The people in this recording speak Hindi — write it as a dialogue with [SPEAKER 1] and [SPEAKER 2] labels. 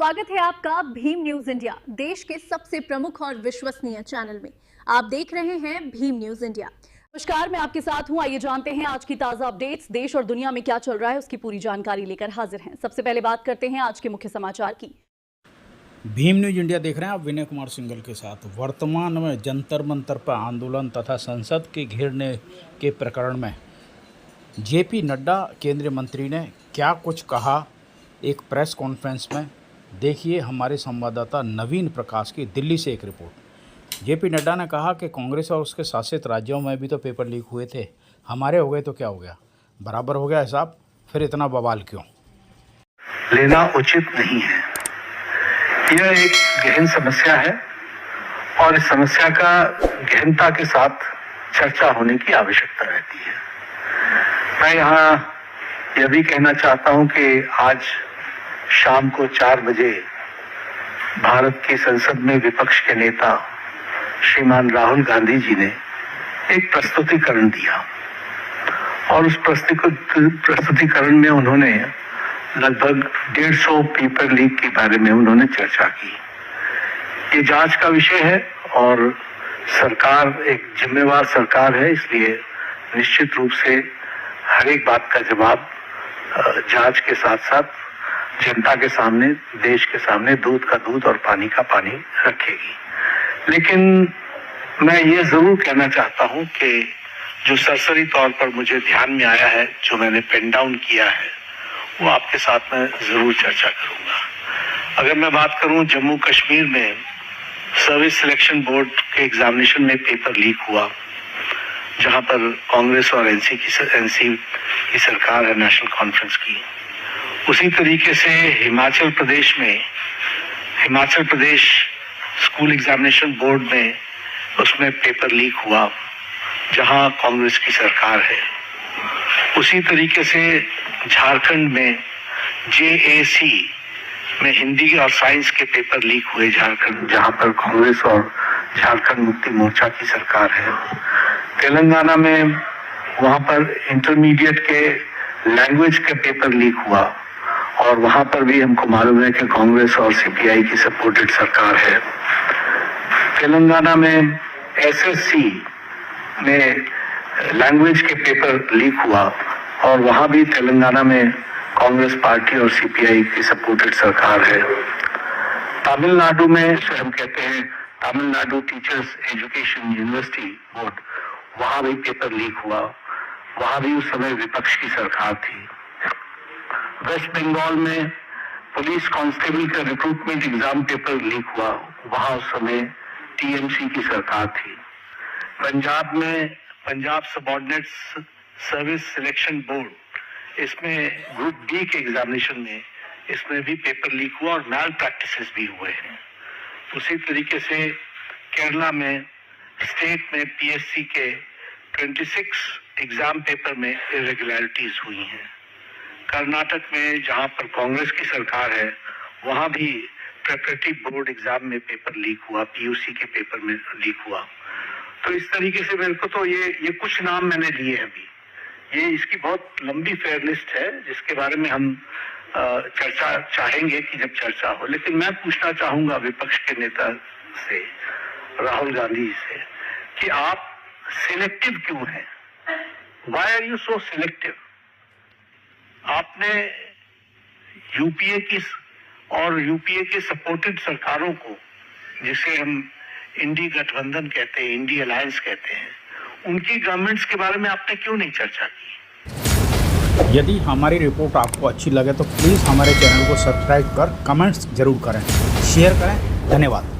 [SPEAKER 1] स्वागत है आपका भीम न्यूज इंडिया, देश के सबसे प्रमुख और विश्वसनीय चैनल में। आप देख रहे हैं भीम न्यूज इंडिया। नमस्कार, मैं आपके साथ हूं। आइए जानते हैं आज की ताजा अपडेट्स। देश और दुनिया में क्या चल रहा है उसकी पूरी जानकारी लेकर हाजिर हैं। सबसे पहले बात करते हैं आज के मुख्य समाचार की।
[SPEAKER 2] भीम न्यूज इंडिया देख रहे हैं आप विनय कुमार सिंघल के साथ। वर्तमान में जंतर मंतर पर आंदोलन तथा संसद के घेरने के प्रकरण में जेपी नड्डा केंद्रीय मंत्री ने क्या कुछ कहा एक प्रेस कॉन्फ्रेंस में, देखिए हमारे संवाददाता नवीन प्रकाश की दिल्ली से एक रिपोर्ट। जेपी नड्डा ने कहा कि कांग्रेस और उसके शासित राज्यों में भी तो पेपर लीक हुए थे, हमारे हो गए तो क्या हो गया, बराबर हो गया हिसाब, फिर इतना बवाल क्यों?
[SPEAKER 3] लेना उचित नहीं है। यह एक गहन समस्या है और इस समस्या का गहनता के साथ चर्चा होने की आवश्यकता रहती है। मैं यहाँ यह भी कहना चाहता हूँ कि आज शाम को 4 बजे भारत की संसद में विपक्ष के नेता श्रीमान राहुल गांधी जी ने एक प्रस्तुतिकरण दिया और उस प्रस्तुतिकरण में उन्होंने लगभग 150 पेपर लीक के बारे में उन्होंने चर्चा की। ये जांच का विषय है और सरकार एक जिम्मेवार सरकार है, इसलिए निश्चित रूप से हर एक बात का जवाब जांच के साथ साथ जनता के सामने, देश के सामने दूध का दूध और पानी का पानी रखेगी। लेकिन मैं ये जरूर कहना चाहता हूं कि जो सरसरी तौर पर मुझे ध्यान में आया है, जो मैंने पेन डाउन किया है, वो आपके साथ में जरूर चर्चा करूंगा। अगर मैं बात करूं जम्मू कश्मीर में सर्विस सिलेक्शन बोर्ड के एग्जामिनेशन में पेपर लीक हुआ, जहां पर कांग्रेस और एनसी की सरकार है, नेशनल कॉन्फ्रेंस की। उसी तरीके से Himachal Pradesh school examination board में उसमें पेपर लीक हुआ, जहां कांग्रेस की सरकार है। उसी तरीके से झारखंड में जेएसी में हिंदी और साइंस के पेपर लीक हुए झारखंड, जहां पर कांग्रेस और झारखंड मुक्ति मोर्चा की सरकार है। तेलंगाना में वहां पर इंटरमीडिएट के लैंग्वेज के पेपर लीक हुआ और वहां पर भी हमको मालूम है कि कांग्रेस और सीपीआई की सपोर्टेड सरकार है। तेलंगाना में एसएससी में लैंग्वेज के पेपर लीक हुआ और वहां भी तेलंगाना में कांग्रेस पार्टी और सीपीआई की सपोर्टेड सरकार है। तमिलनाडु में हम कहते हैं Tamil Nadu teachers education university board, वहां भी पेपर लीक हुआ, वहां भी उस समय विपक्ष की सरकार थी। वेस्ट बंगाल में पुलिस कांस्टेबल का रिक्रूटमेंट एग्जाम पेपर लीक हुआ, वहां उस समय टीएमसी की सरकार थी। पंजाब में Punjab subordinates service selection board, इसमें ग्रुप बी के एग्जामिनेशन में इसमें भी पेपर लीक हुआ और मैल प्रैक्टिसेस भी हुए हैं। उसी तरीके से केरला में स्टेट में पीएससी के 26 एग्जाम पेपर में इरेगुलरिटीज हुई हैं। कर्नाटक में जहां पर कांग्रेस की सरकार है, वहां भी प्रिपरेटरी बोर्ड एग्जाम में पेपर लीक हुआ, पीयूसी के पेपर में लीक हुआ। तो इस तरीके से मेरे को तो ये कुछ नाम मैंने लिए अभी, ये इसकी बहुत लंबी फेयर लिस्ट है जिसके बारे में हम चर्चा चाहेंगे कि जब चर्चा हो। लेकिन मैं पूछना चाहूंगा विपक्ष के नेता से, राहुल गांधी से, कि आप सिलेक्टिव क्यों हैं? Why are you so selective? आपने यूपीए के सपोर्टेड सरकारों को, जिसे हम इंडी गठबंधन कहते हैं, इंडी अलायंस कहते हैं, उनकी गवर्नमेंट्स के बारे में आपने क्यों नहीं चर्चा की?
[SPEAKER 2] यदि हमारी रिपोर्ट आपको अच्छी लगे तो प्लीज़ हमारे चैनल को सब्सक्राइब कर कमेंट्स जरूर करें, शेयर करें। धन्यवाद।